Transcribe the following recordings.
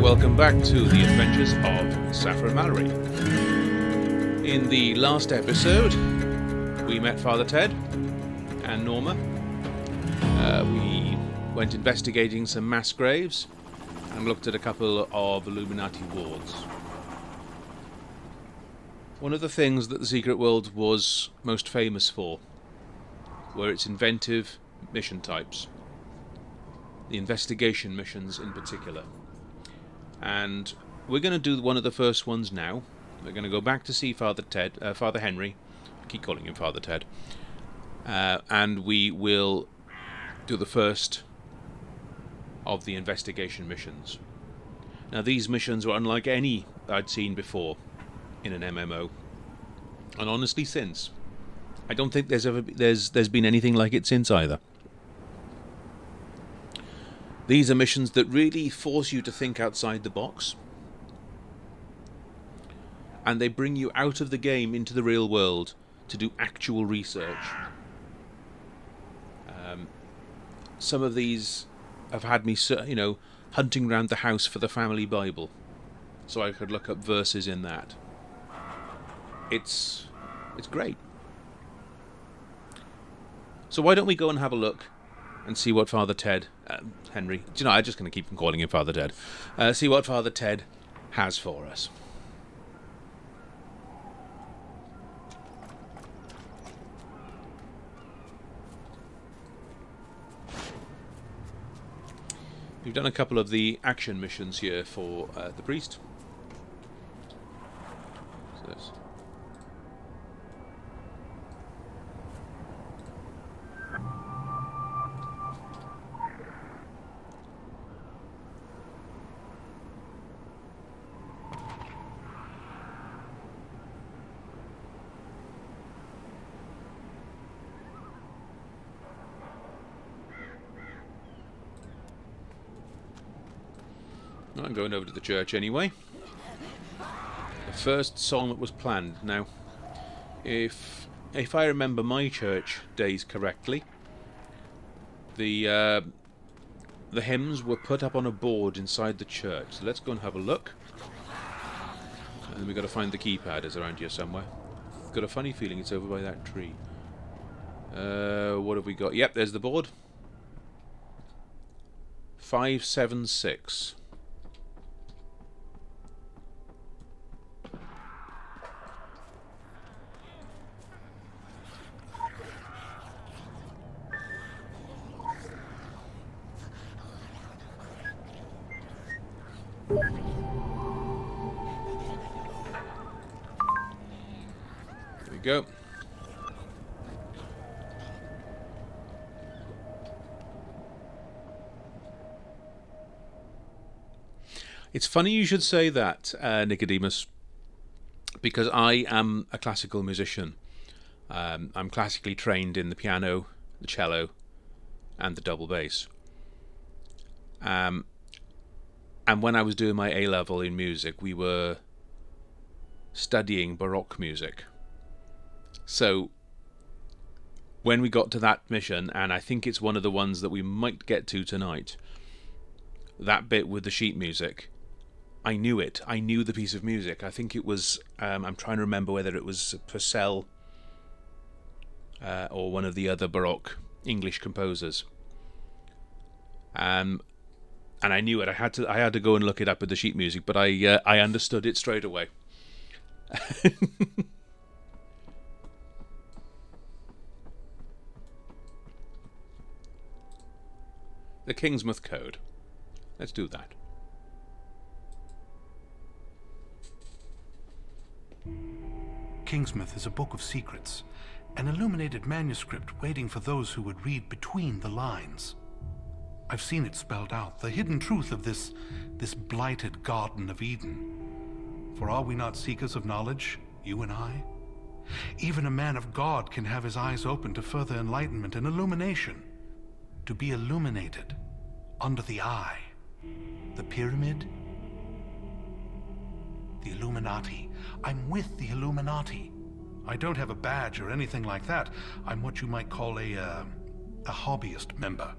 welcome back to the adventures of Saffron Mallory. In the last episode, we met Father Ted and Norma. We went investigating some mass graves and looked at a couple of Illuminati wards. One of the things that the Secret World was most famous for were its inventive mission types. The investigation missions in particular. And we're going to do one of the first ones now. We're going to go back to see Father Henry. I keep calling him Father Ted. And we will do the first of the investigation missions. Now, these missions were unlike any I'd seen before in an MMO, and honestly, since I don't think there's been anything like it since either. These are missions that really force you to think outside the box, and they bring you out of the game into the real world to do actual research. Some of these have had me, hunting around the house for the family Bible, so I could look up verses in that. It's great. So why don't we go and have a look and see what Father Ted, Henry, I'm just going to keep calling him Father Ted, see what Father Ted has for us. We've done a couple of the action missions here for the priest. So this. I'm going over to the church anyway. The first song that was planned. Now, if I remember my church days correctly, the hymns were put up on a board inside the church. So let's go and have a look. And we've got to find the keypad. It's around here somewhere. Got a funny feeling it's over by that tree. What have we got? Yep, there's the board. 576. Go. It's funny you should say that, Nicodemus, because I am a classical musician. I'm classically trained in the piano, the cello, and the double bass. And when I was doing my A-level in music, we were studying Baroque music. So, when we got to that mission, and I think it's one of the ones that we might get to tonight, that bit with the sheet music, I knew it. I knew the piece of music. I think it was, I'm trying to remember whether it was Purcell or one of the other Baroque English composers. And I knew it. I had to go and look it up with the sheet music, but I understood it straight away. The Kingsmouth Code. Let's do that. Kingsmouth is a book of secrets, an illuminated manuscript waiting for those who would read between the lines. I've seen it spelled out, the hidden truth of this blighted Garden of Eden. For are we not seekers of knowledge, you and I? Even a man of God can have his eyes open to further enlightenment and illumination. To be illuminated under the eye. The pyramid? The Illuminati. I'm with the Illuminati. I don't have a badge or anything like that. I'm what you might call a hobbyist member.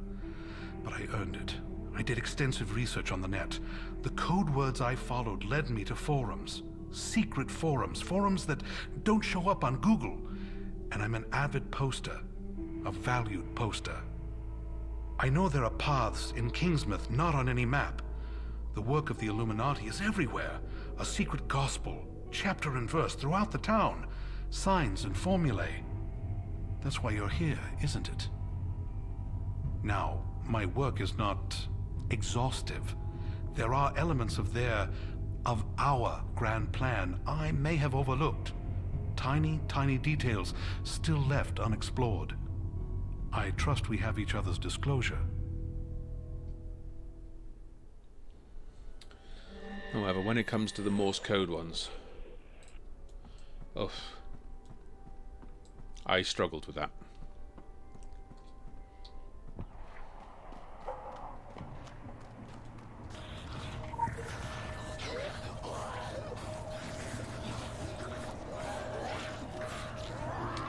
But I earned it. I did extensive research on the net. The code words I followed led me to forums. Secret forums. Forums that don't show up on Google. And I'm an avid poster. A valued poster. I know there are paths in Kingsmouth not on any map. The work of the Illuminati is everywhere. A secret gospel, chapter and verse throughout the town. Signs and formulae. That's why you're here, isn't it? Now, my work is not exhaustive. There are elements of our grand plan I may have overlooked. Tiny, tiny details still left unexplored. I trust we have each other's disclosure. However, when it comes to the Morse code ones, I struggled with that.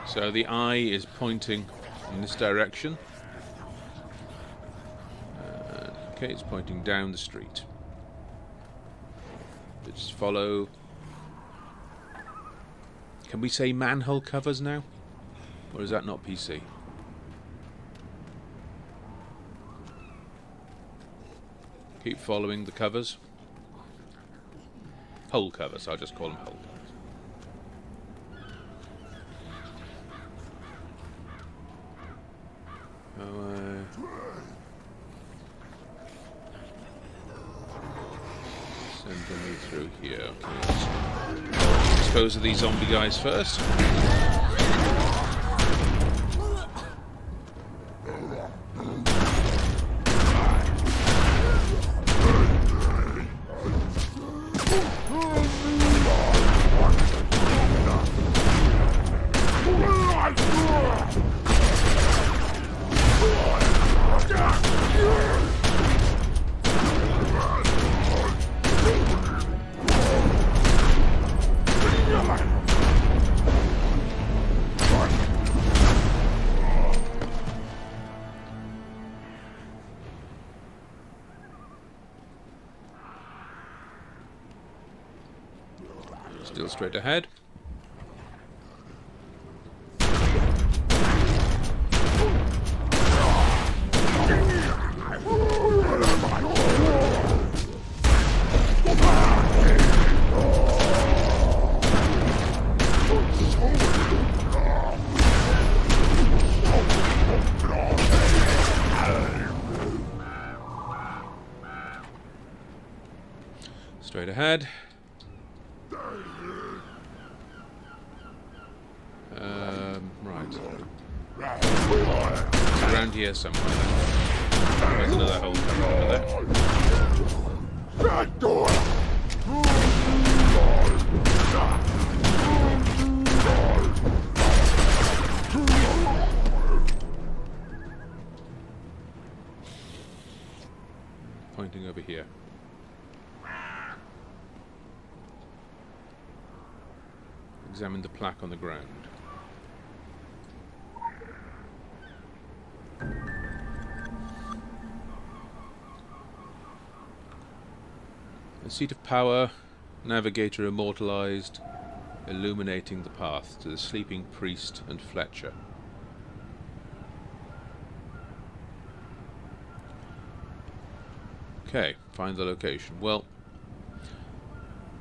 So the eye is pointing in this direction. Okay, it's pointing down the street. Let's follow. Can we say manhole covers now? Or is that not PC? Keep following the covers. Hole covers, I'll just call them hole covers. Send me through here. Okay, let's dispose of these zombie guys first. Still straight ahead. Straight ahead. Right. It's around here somewhere. There's another hole coming over there. Pointing over here. Examine the plaque on the ground. A seat of power, navigator immortalized, illuminating the path to the sleeping priest and Fletcher. Okay, find the location. Well,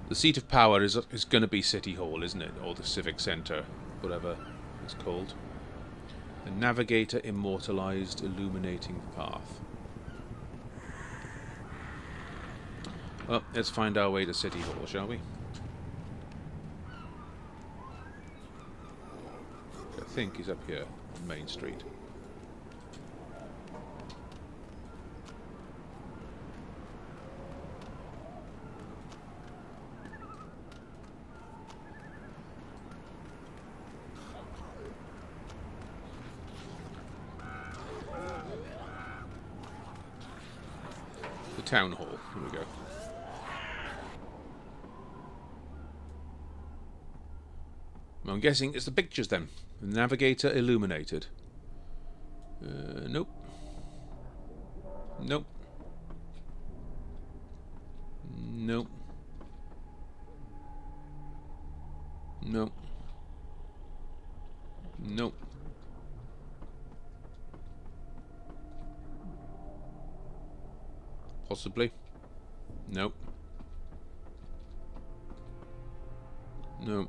the seat of power is going to be City Hall, isn't it? Or the Civic Centre, whatever it's called. A navigator immortalized, illuminating the path. Well, let's find our way to City Hall, shall we? I think he's up here on Main Street. The Town Hall, here we go. I'm guessing it's the pictures then. The navigator illuminated. Nope. Nope. Nope. Nope. Nope. Possibly. Nope. Nope.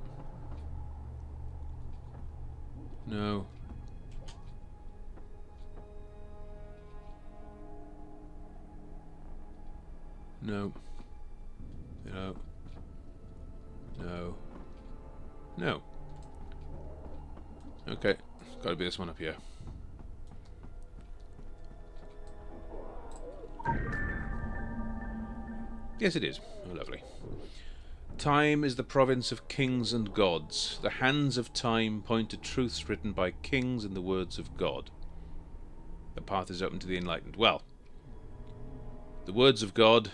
No. No. No. No. No. Okay. It's got to be this one up here. Yes, it is. Oh, lovely. Time is the province of kings and gods. The hands of time point to truths written by kings in the words of God. The path is open to the enlightened. Well, the words of God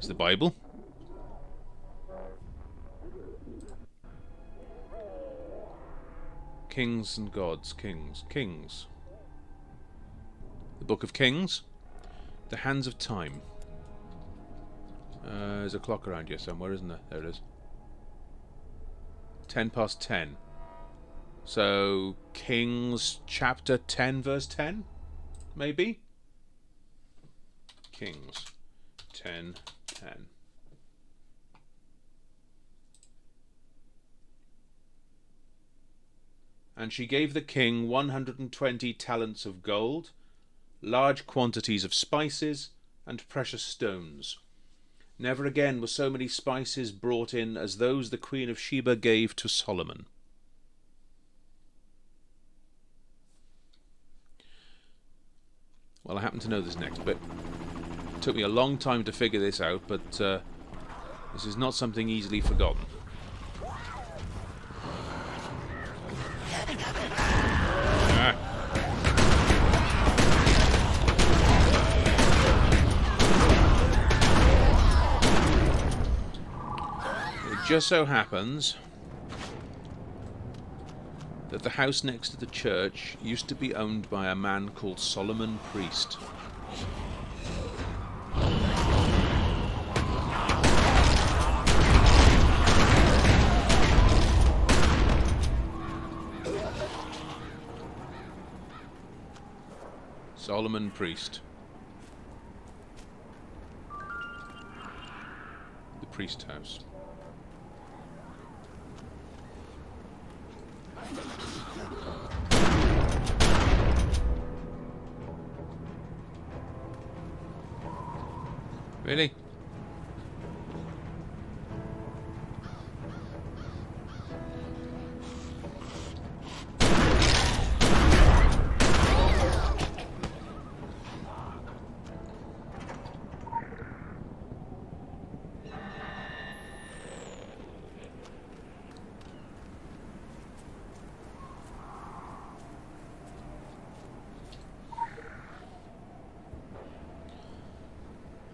is the Bible. Kings and gods. Kings. Kings. The Book of Kings. The hands of time. There's a clock around here somewhere, isn't there? There it is. 10:10. So, Kings chapter 10 verse 10? Maybe? Kings 10:10. And she gave the king 120 talents of gold, large quantities of spices, and precious stones. Never again were so many spices brought in as those the Queen of Sheba gave to Solomon. Well, I happen to know this next bit. It took me a long time to figure this out, but this is not something easily forgotten. It just so happens that the house next to the church used to be owned by a man called Solomon Priest. Solomon Priest. The Priest House. Really?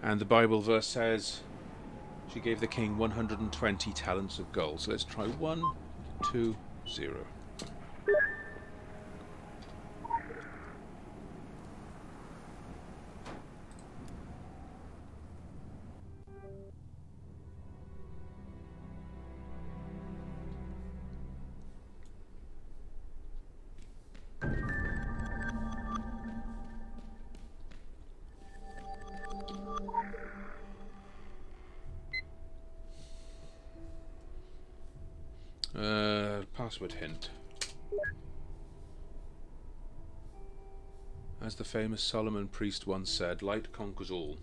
And the Bible verse says she gave the king 120 talents of gold. So let's try 1, 2, 0. Password hint. As the famous Solomon Priest once said, light conquers all.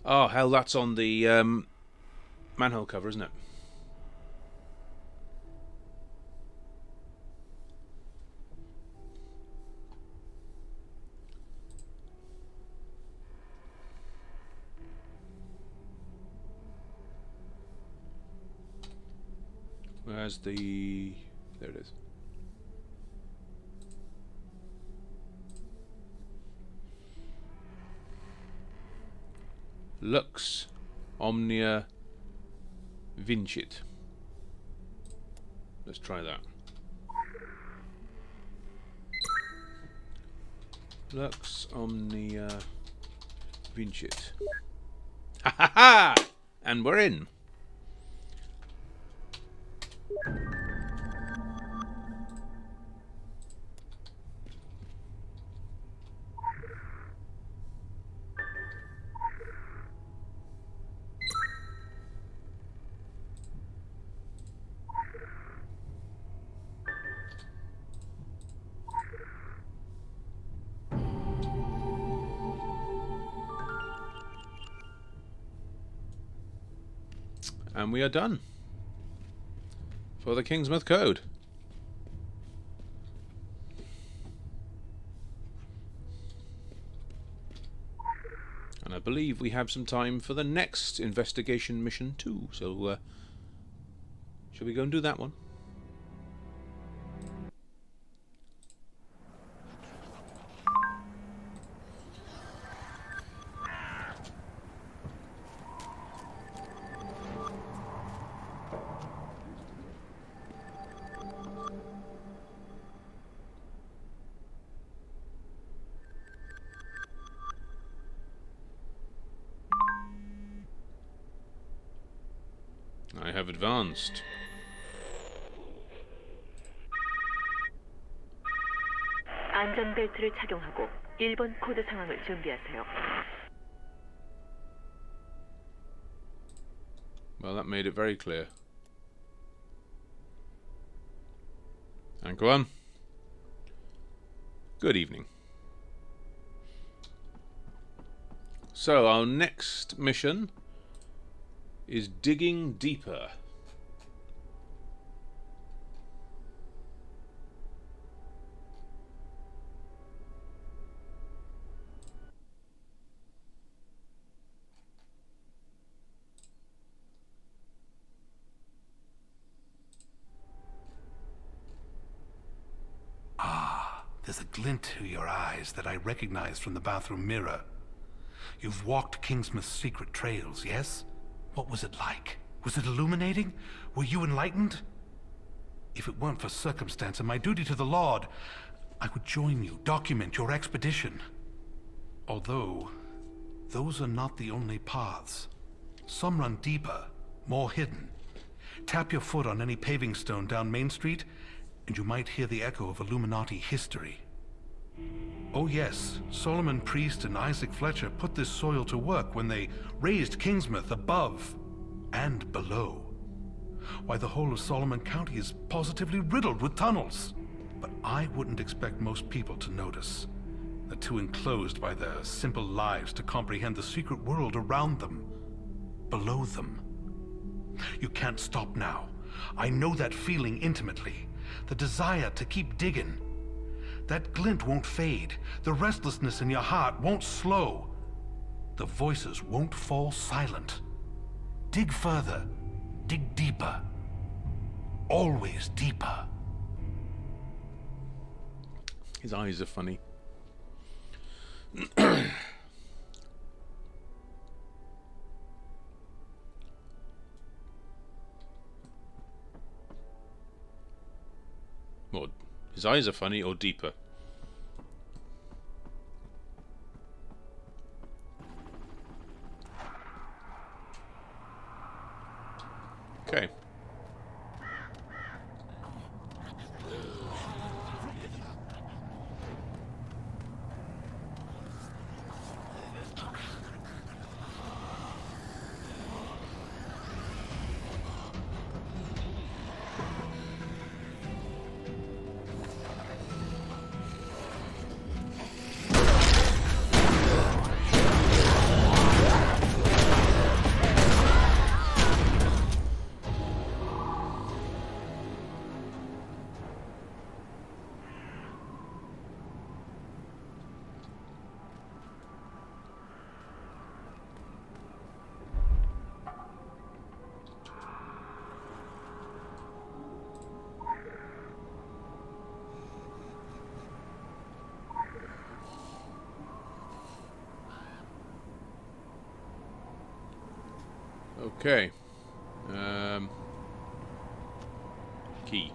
Oh, hell, that's on the manhole cover, isn't it? Where's the... There it is. Lux omnia vincit. Let's try that. Lux omnia pinch it. Ha ha ha! And we're in. And we are done for the Kingsmouth Code. And I believe we have some time for the next investigation mission too. So, shall we go and do that one? I have advanced. 안전벨트를 착용하고 1번 코드 상황을 준비하세요. Well, that made it very clear. Anchor 1. Good evening. So, our next mission is digging deeper. There's a glint to your eyes that I recognize from the bathroom mirror. You've walked Kingsmouth's secret trails, yes? What was it like? Was it illuminating? Were you enlightened? If it weren't for circumstance and my duty to the Lord, I would join you, document your expedition. Although, those are not the only paths. Some run deeper, more hidden. Tap your foot on any paving stone down Main Street, and you might hear the echo of Illuminati history. Oh yes, Solomon Priest and Isaac Fletcher put this soil to work when they raised Kingsmouth above and below. Why, the whole of Solomon County is positively riddled with tunnels. But I wouldn't expect most people to notice. They're too enclosed by their simple lives to comprehend the secret world around them, below them. You can't stop now. I know that feeling intimately. The desire to keep digging. That glint won't fade. The restlessness in your heart won't slow. The voices won't fall silent. Dig further. Dig deeper. Always deeper. His eyes are funny. What? His eyes are funny or deeper? Okay. Okay. Key.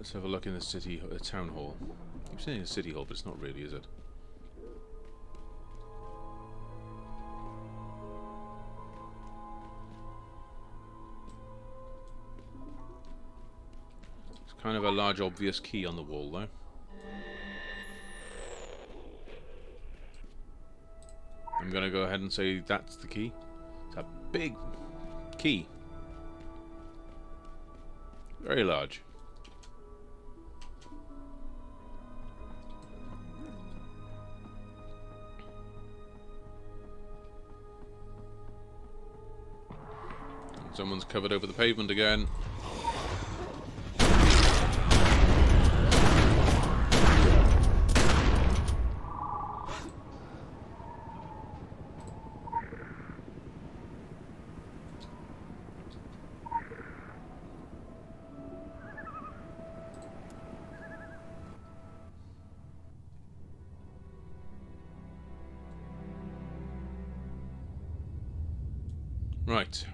Let's have a look in the town hall. I'm saying a city hall, but it's not really, is it? It's kind of a large, obvious key on the wall, though. I'm going to go ahead and say that's the key. It's a big key. Very large. Someone's covered over the pavement again. Right.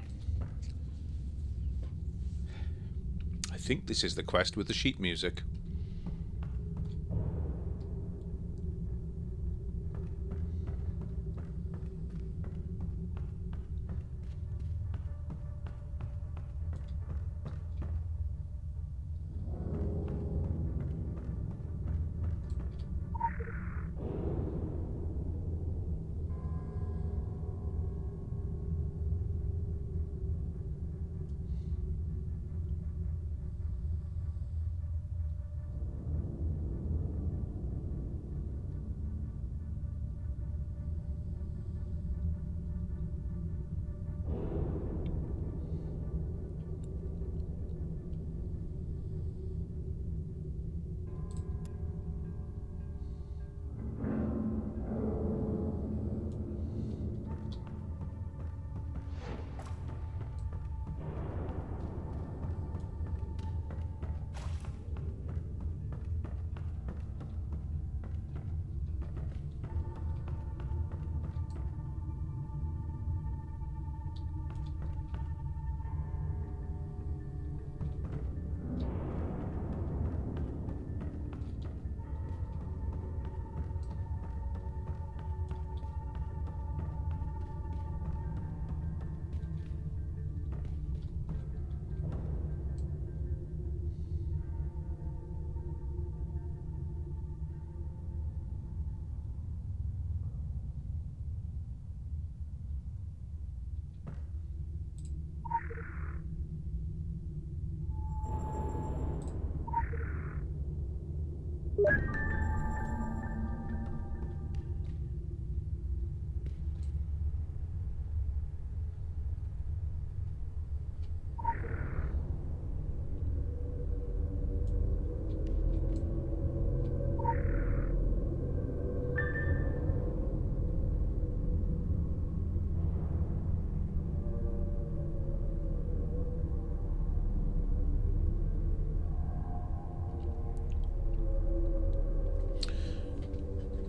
I think this is the quest with the sheet music.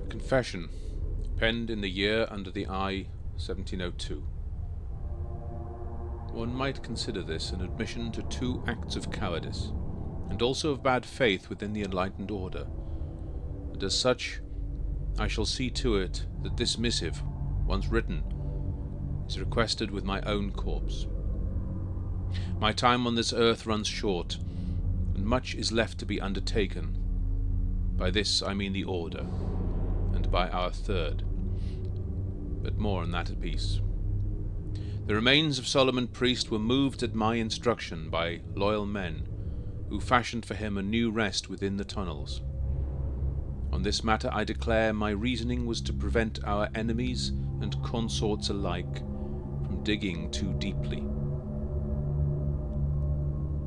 Confession, penned in the year under the eye 1702. One might consider this an admission to 2 acts of cowardice, and also of bad faith within the enlightened order, and as such I shall see to it that this missive, once written, is requested with my own corpse. My time on this earth runs short, and much is left to be undertaken. By this I mean the order, and by our third, but more on that apiece. The remains of Solomon Priest were moved at my instruction by loyal men, who fashioned for him a new rest within the tunnels. On this matter I declare my reasoning was to prevent our enemies and consorts alike from digging too deeply.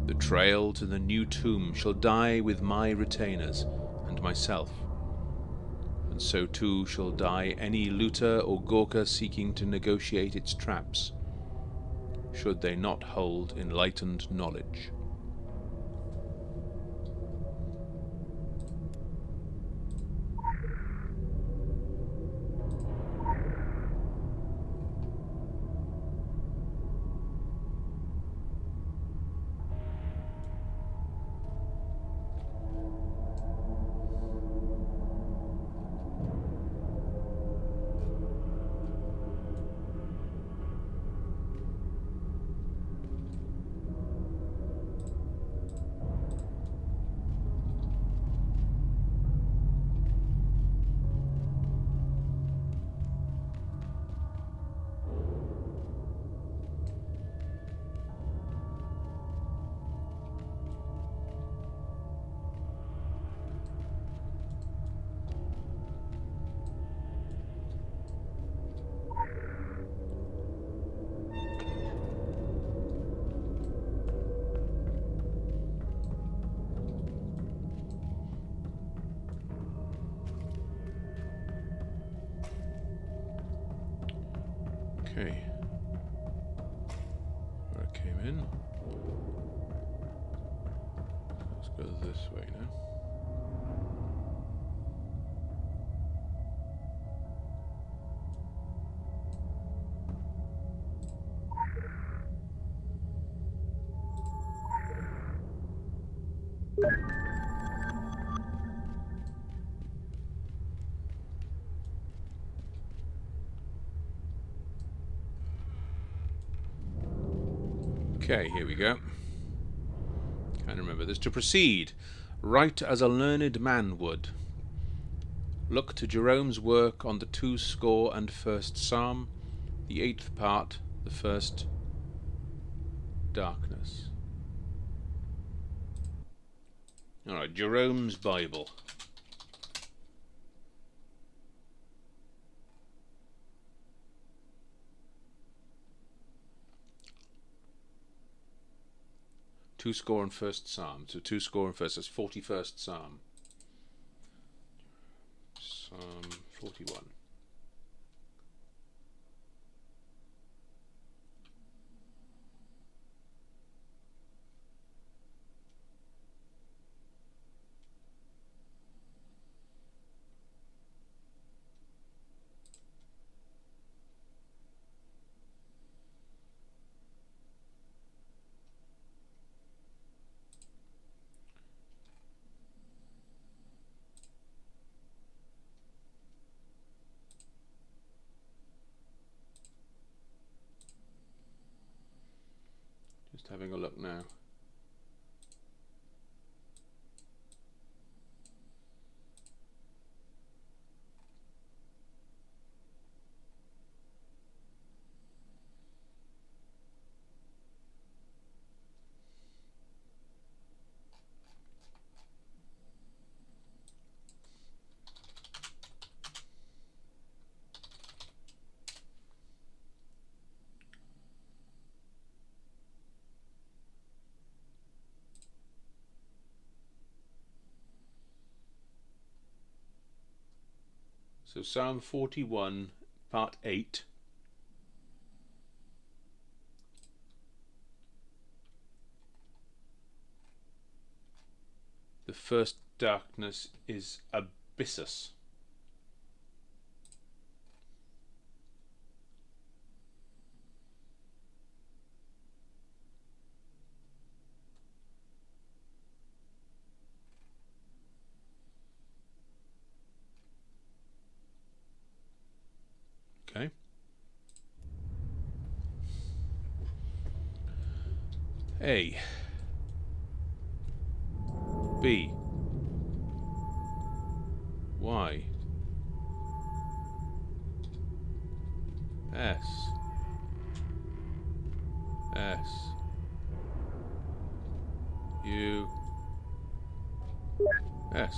The trail to the new tomb shall die with my retainers and myself, and so too shall die any looter or gawker seeking to negotiate its traps, should they not hold enlightened knowledge. Okay. Where I came in. Let's go this way now. Okay, here we go. Can't remember this. To proceed, write as a learned man would. Look to Jerome's work on the 2score and 1st Psalm, the 8th part, the 1st darkness. Alright, Jerome's Bible. Two score and 1st Psalm. So 2score and 1st, that's 41st Psalm. Psalm 41. Just having a look now. So Psalm 41, part 8. The first darkness is abyssus. Okay. A. B. Y. S. S. U. S.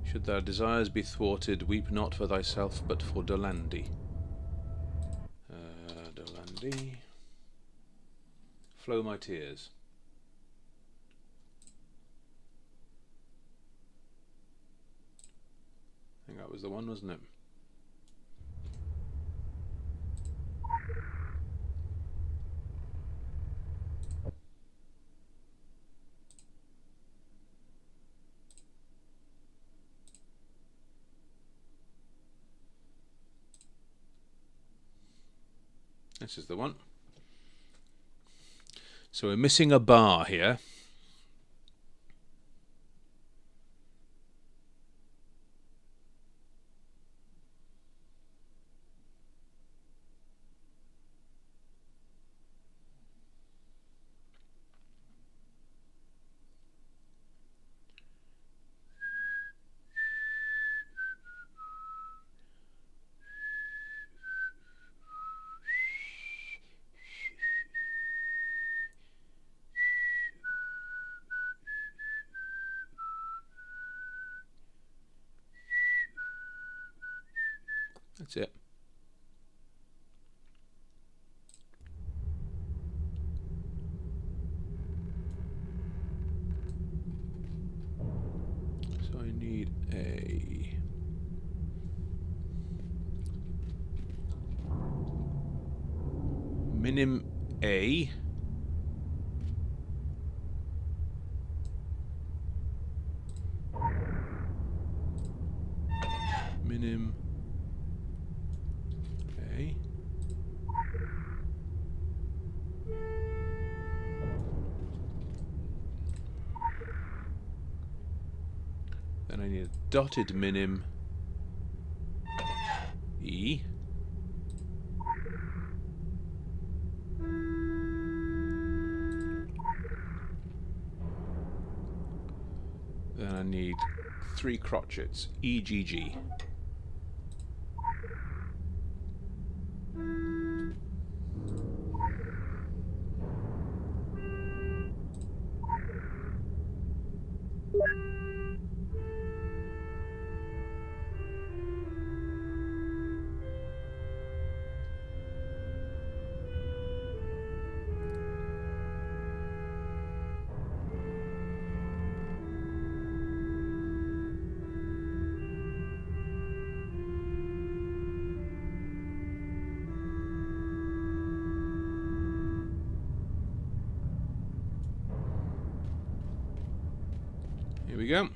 Should thy desires be thwarted, weep not for thyself, but for Dolandi. Dolandi. Flow my tears. I think that was the one, wasn't it? This is the one. So we're missing a bar here. That's it. Minim A. Minim A. Then I need a dotted minim E. Then I need 3 crotchets, EGG. Here we go.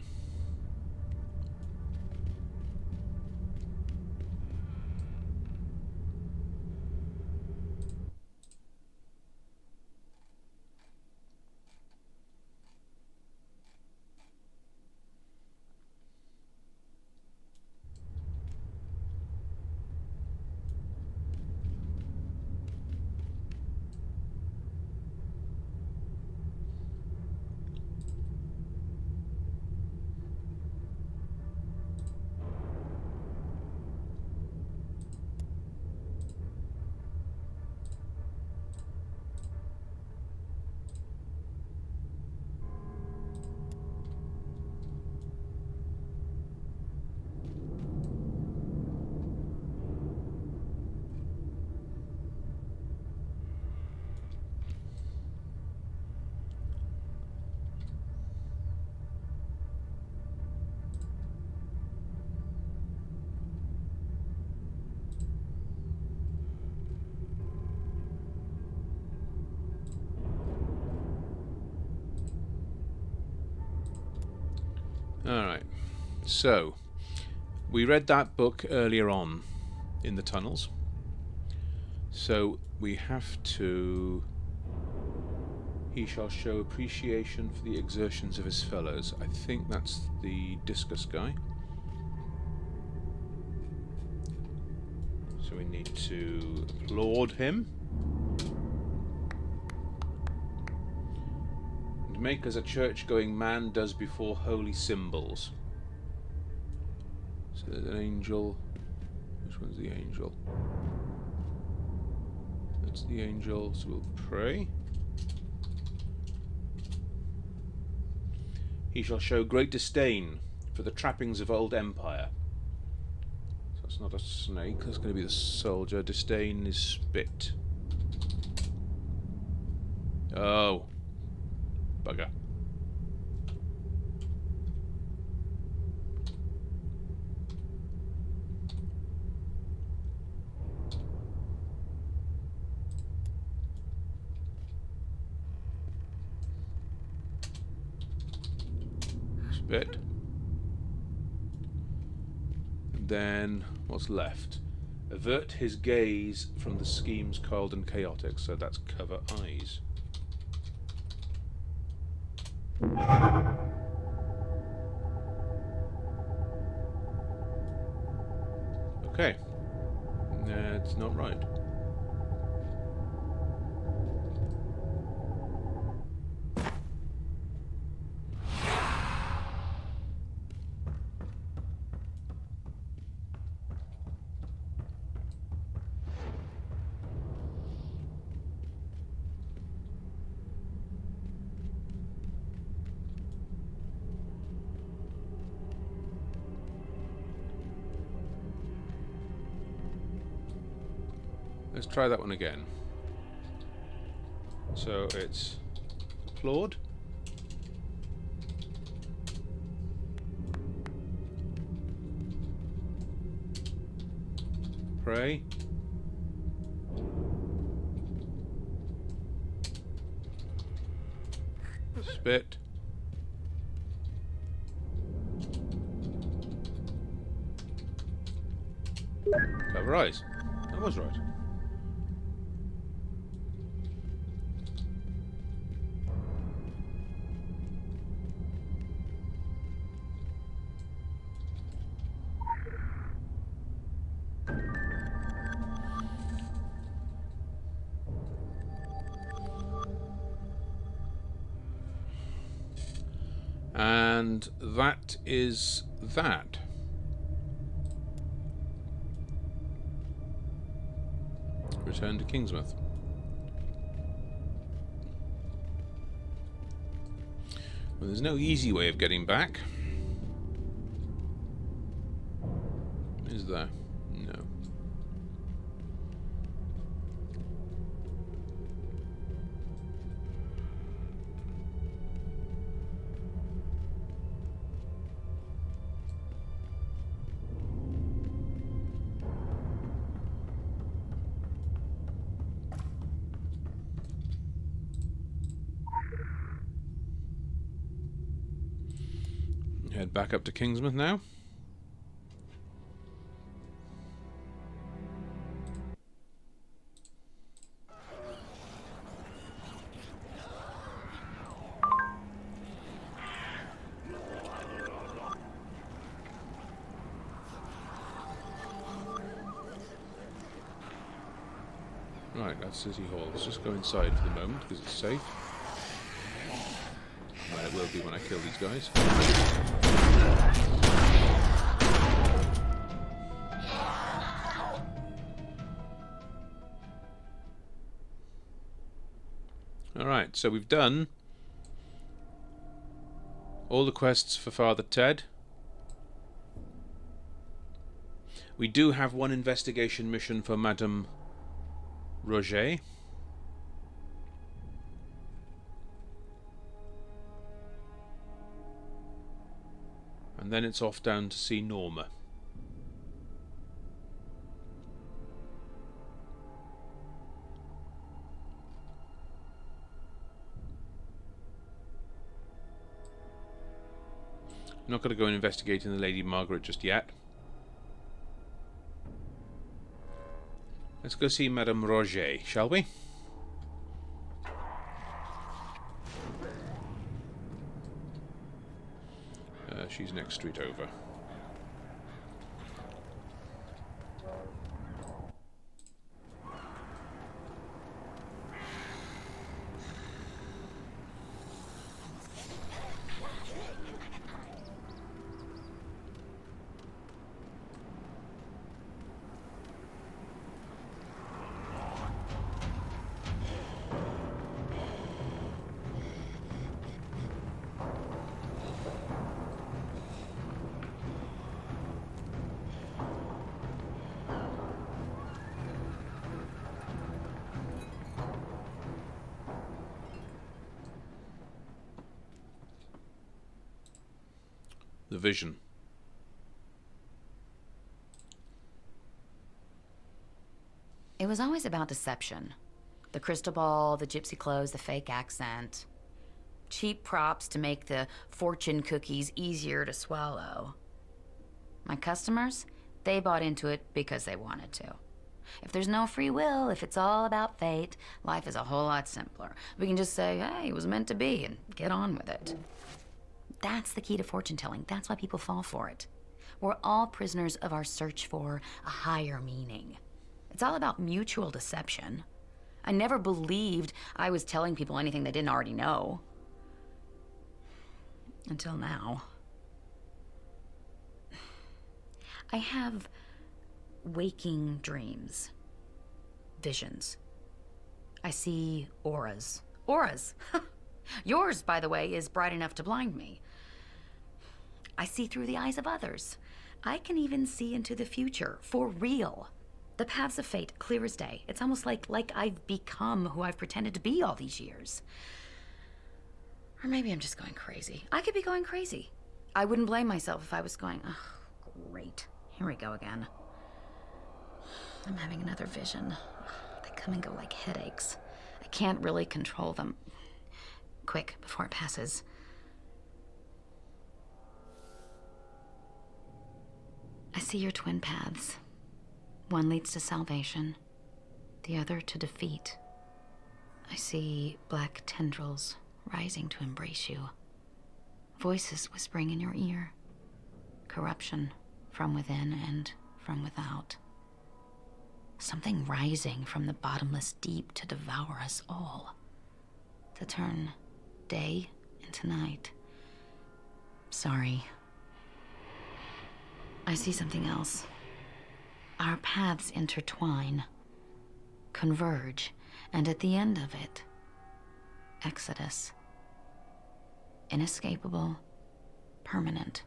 Alright, so we read that book earlier on in the tunnels, so we have to... He shall show appreciation for the exertions of his fellows. I think that's the discus guy. So we need to applaud him. And make as a church-going man does before holy symbols. So there's an angel. Which one's the angel? That's the angel, so we'll pray. He shall show great disdain for the trappings of old empire. So that's not a snake, that's going to be the soldier. Disdain is spit. Oh. Bugger. Spit. And then what's left? Avert his gaze from the schemes coiled and chaotic, so that's cover eyes. Okay. That's not right. Let's try that one again. So it's applaud. Pray. Spit. Cover eyes. That was right. And that is that. Return to Kingsmouth. Well, there's no easy way of getting back. Is there? No. Head back up to Kingsmouth now. Right, that's City Hall. Let's just go inside for the moment because it's safe. Well, it will be when I kill these guys. Alright, so we've done all the quests for Father Ted. We do have one investigation mission for Madame Roger. And then it's off down to see Norma. I'm not going to go and investigate in the Lady Margaret just yet. Let's go see Madame Roger, shall we? She's next street over. The vision. It was always about deception. The crystal ball, the gypsy clothes, the fake accent. Cheap props to make the fortune cookies easier to swallow. My customers, they bought into it because they wanted to. If there's no free will, if it's all about fate, life is a whole lot simpler. We can just say, hey, it was meant to be, and get on with it. That's the key to fortune telling. That's why people fall for it. We're all prisoners of our search for a higher meaning. It's all about mutual deception. I never believed I was telling people anything they didn't already know. Until now. I have waking dreams. Visions. I see auras. Auras! Yours, by the way, is bright enough to blind me. I see through the eyes of others. I can even see into the future, for real. The paths of fate, clear as day. It's almost like I've become who I've pretended to be all these years. Or maybe I'm just going crazy. I could be going crazy. I wouldn't blame myself if I was going, oh, great. Here we go again. I'm having another vision. They come and go like headaches. I can't really control them. quick before it passes. I see your twin paths. One leads to salvation, the other to defeat. I see black tendrils rising to embrace you. Voices whispering in your ear. Corruption from within and from without. Something rising from the bottomless deep to devour us all. To turn day into night. Sorry. I see something else. Our paths intertwine, converge, and at the end of it, Exodus. Inescapable, permanent,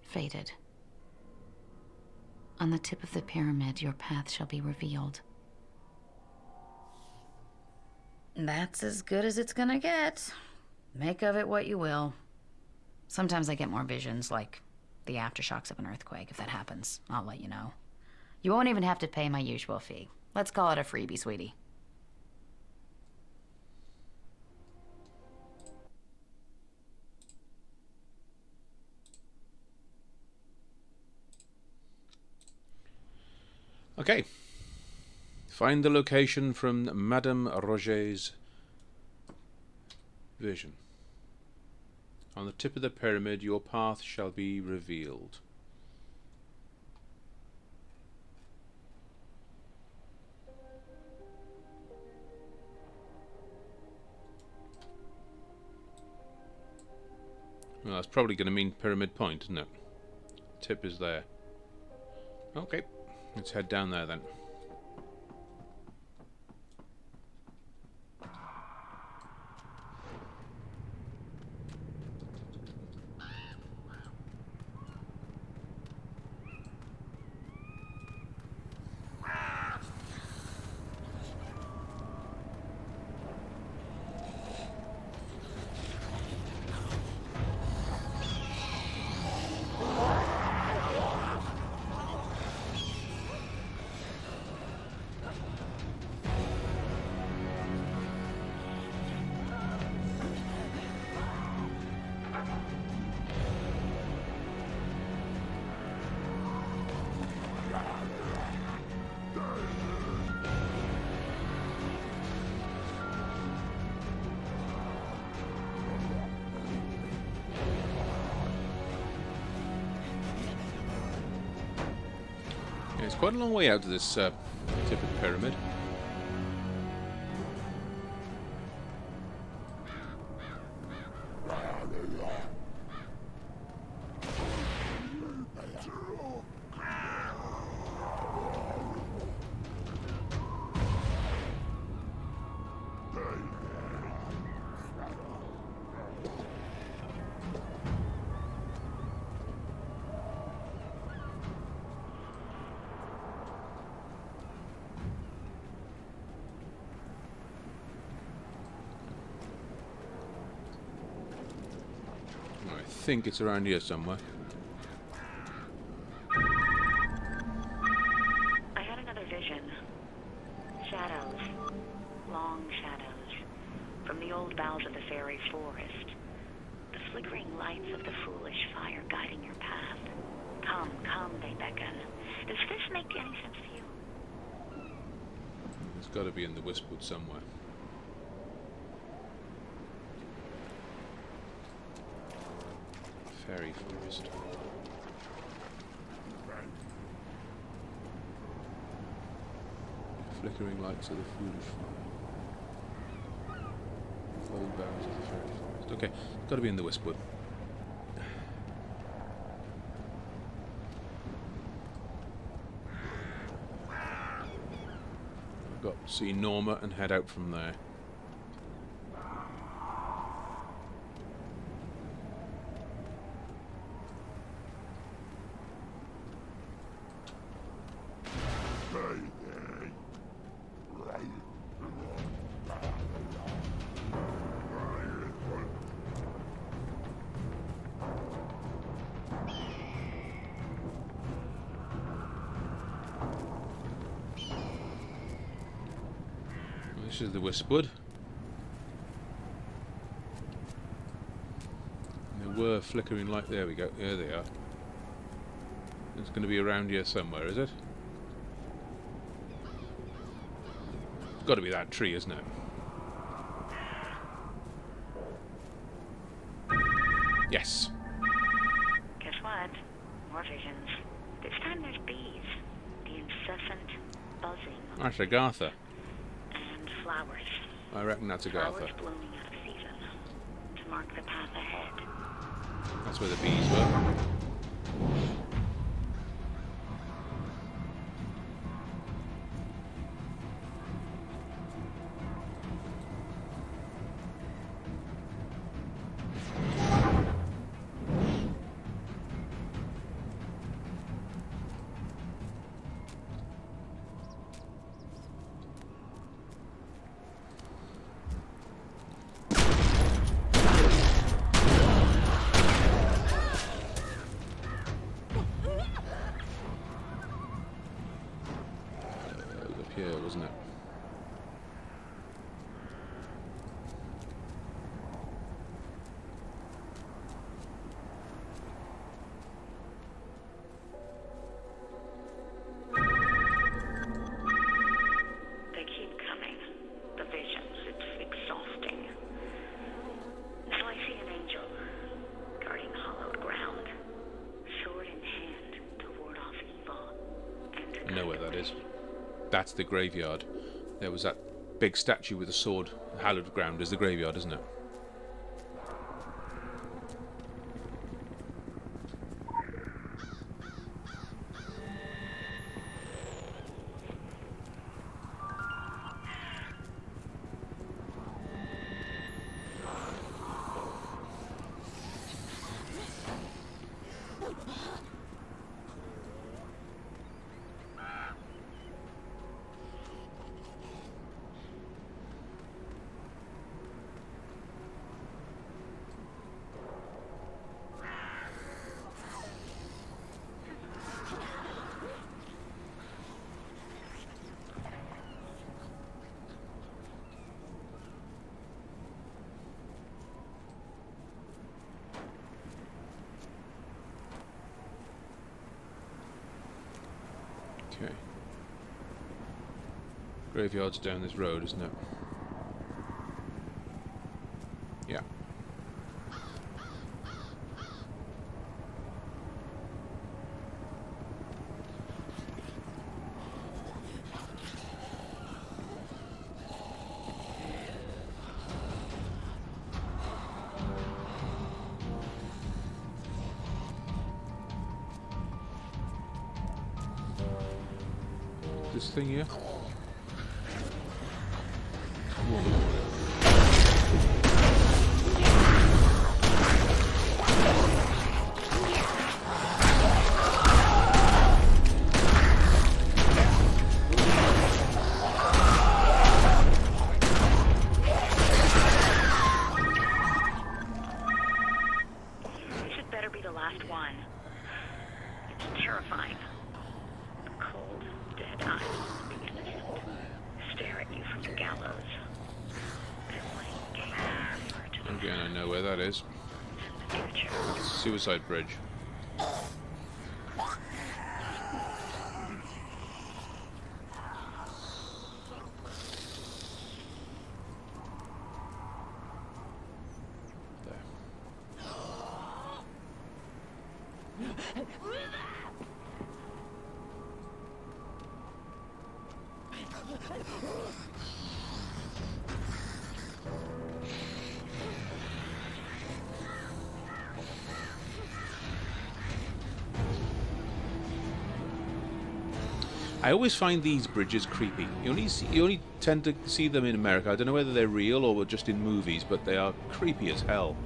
fated. On the tip of the pyramid, your path shall be revealed. That's as good as it's gonna get. Make of it what you will. Sometimes I get more visions, like the aftershocks of an earthquake. If that happens, I'll let you know. You won't even have to pay my usual fee. Let's call it a freebie, sweetie. Okay. Find the location from Madame Roget's vision. On the tip of the pyramid, your path shall be revealed. Well, that's probably going to mean Pyramid Point, isn't it? Tip is there. Okay, let's head down there then. It's quite a long way out to this tip of the pyramid. I think it's around here somewhere. I had another vision. Shadows. Long shadows. From the old boughs of the fairy forest. The flickering lights of the foolish fire guiding your path. Come, come, they beckon. Does this make any sense to you? It's got to be in the Wispwood somewhere. Fairy forest. Flickering lights of the foolish fire. Old boughs of the fairy forest. Okay, it's got to be in the Wispwood. I've got to see Norma and head out from there. This is the Wispwood. were flickering light. There we go. There they are. It's going to be around here somewhere, is it? It's got to be that tree, isn't it? Yes. Guess what? More visions. This time there's bees. The incessant buzzing. That's Agatha. And flowers. I reckon that's Agatha. Flowers blooming out of season. To mark the path ahead. That's where the bees were. Here, wasn't it? They keep coming. The visions. It's exhausting. So I see an angel guarding hallowed ground, sword in hand to ward off evil. I know where that is. That's the graveyard. There was that big statue with a sword. Hallowed ground is the graveyard, isn't it? Okay. Graveyard's down this road, isn't it? Yeah. This thing here? This had better be the last one. It's terrifying. The cold, dead eyes of the innocent stare at you from the gallows. They're playing games for to the Again, I know where that is. future. It's Suicide Bridge. I always find these bridges creepy. You only tend to see them in America. I don't know whether they're real or just in movies, but they are creepy as hell.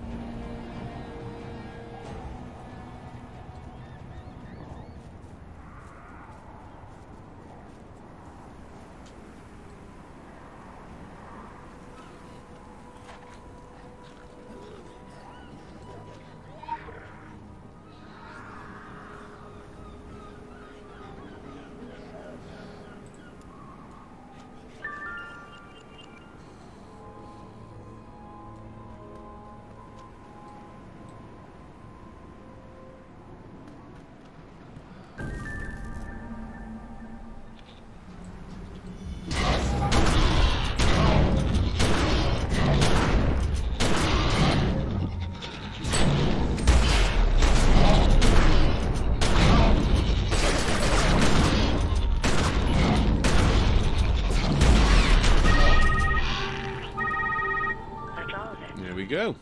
we go.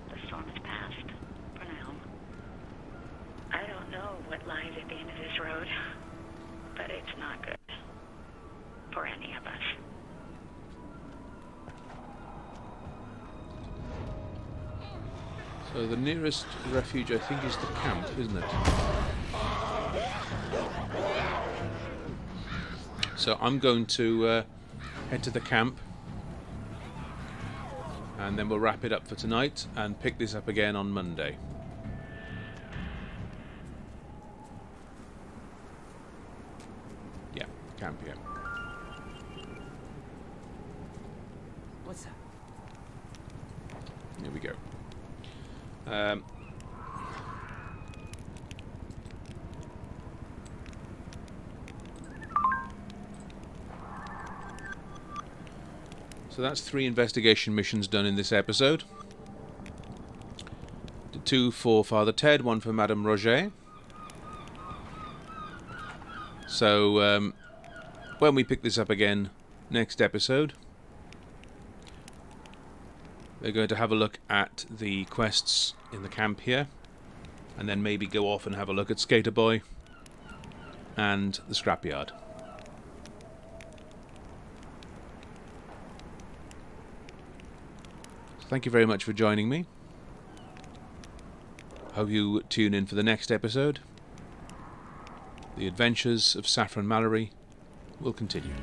The storm is past, for now. I don't know what lies at the end of this road, but it's not good. For any of us. So the nearest refuge, I think, is the camp, isn't it? So I'm going to head to the camp, and then we'll wrap it up for tonight and pick this up again on Monday. Yeah, camp here. What's that? Here we go. So that's 3 investigation missions done in this episode. 2 for Father Ted, 1 for Madame Roger. So when we pick this up again next episode, we're going to have a look at the quests in the camp here, and then maybe go off and have a look at Skater Boy and the scrapyard. So thank you very much for joining me. Hope you tune in for the next episode. The adventures of Saffron Mallory will continue.